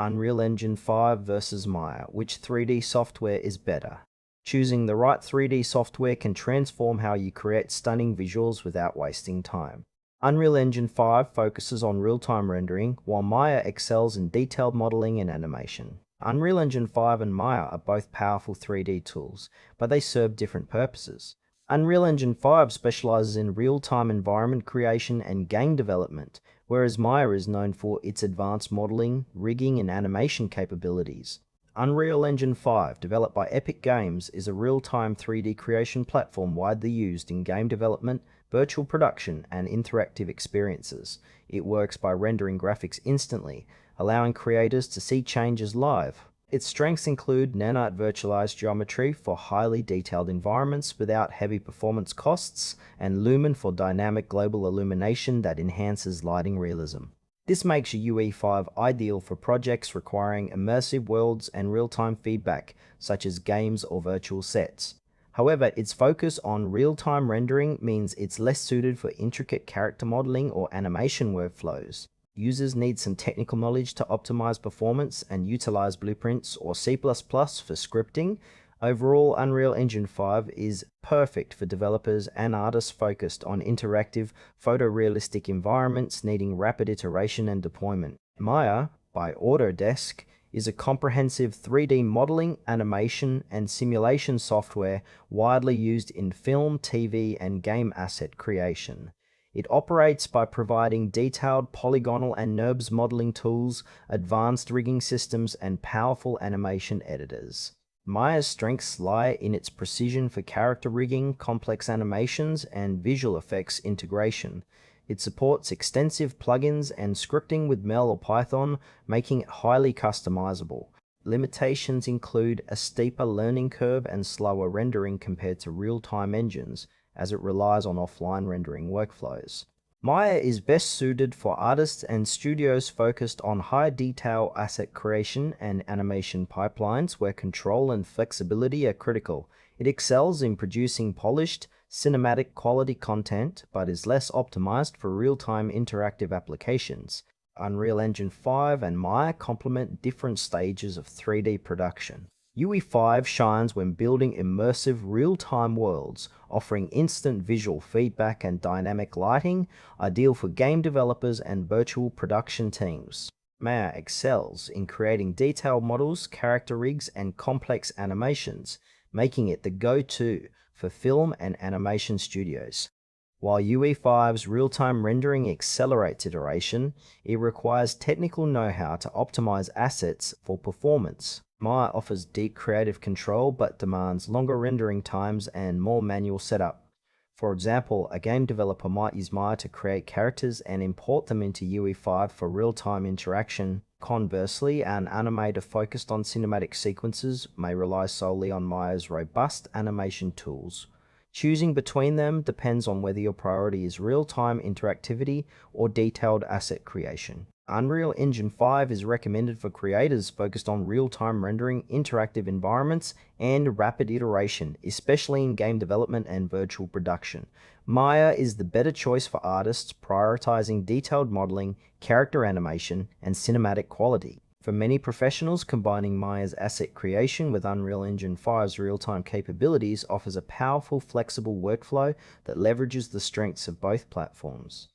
Unreal Engine 5 versus Maya. Which 3D software is better? Choosing the right 3D software can transform how you create stunning visuals without wasting time. Unreal Engine 5 focuses on real-time rendering, while Maya excels in detailed modeling and animation. Unreal Engine 5 and Maya are both powerful 3D tools, but they serve different purposes. Unreal Engine 5 specializes in real-time environment creation and game development, whereas Maya is known for its advanced modeling, rigging, and animation capabilities. Unreal Engine 5, developed by Epic Games, is a real-time 3D creation platform widely used in game development, virtual production, and interactive experiences. It works by rendering graphics instantly, allowing creators to see changes live. Its strengths include nanite virtualized geometry for highly detailed environments without heavy performance costs, and Lumen for dynamic global illumination that enhances lighting realism. This makes UE5 ideal for projects requiring immersive worlds and real-time feedback, such as games or virtual sets. However, its focus on real-time rendering means it's less suited for intricate character modeling or animation workflows. Users need some technical knowledge to optimize performance and utilize blueprints or C++ for scripting. Overall, Unreal Engine 5 is perfect for developers and artists focused on interactive, photorealistic environments needing rapid iteration and deployment. Maya, by Autodesk, is a comprehensive 3D modeling, animation, and simulation software widely used in film, TV, and game asset creation. It operates by providing detailed polygonal and NURBS modeling tools, advanced rigging systems, and powerful animation editors. Maya's strengths lie in its precision for character rigging, complex animations, and visual effects integration. It supports extensive plugins and scripting with Mel or Python, making it highly customizable. Limitations include a steeper learning curve and slower rendering compared to real-time engines, as it relies on offline rendering workflows. Maya is best suited for artists and studios focused on high detail asset creation and animation pipelines where control and flexibility are critical. It excels in producing polished, cinematic quality content, but is less optimized for real-time interactive applications. Unreal Engine 5 and Maya complement different stages of 3D production. UE5 shines when building immersive real-time worlds, offering instant visual feedback and dynamic lighting, ideal for game developers and virtual production teams. Maya excels in creating detailed models, character rigs, and complex animations, making it the go-to for film and animation studios. While UE5's real-time rendering accelerates iteration, it requires technical know-how to optimize assets for performance. Maya offers deep creative control but demands longer rendering times and more manual setup. For example, a game developer might use Maya to create characters and import them into UE5 for real-time interaction. Conversely, an animator focused on cinematic sequences may rely solely on Maya's robust animation tools. Choosing between them depends on whether your priority is real-time interactivity or detailed asset creation. Unreal Engine 5 is recommended for creators focused on real-time rendering, interactive environments, and rapid iteration, especially in game development and virtual production. Maya is the better choice for artists prioritizing detailed modeling, character animation, and cinematic quality. For many professionals, combining Maya's asset creation with Unreal Engine 5's real-time capabilities offers a powerful, flexible workflow that leverages the strengths of both platforms.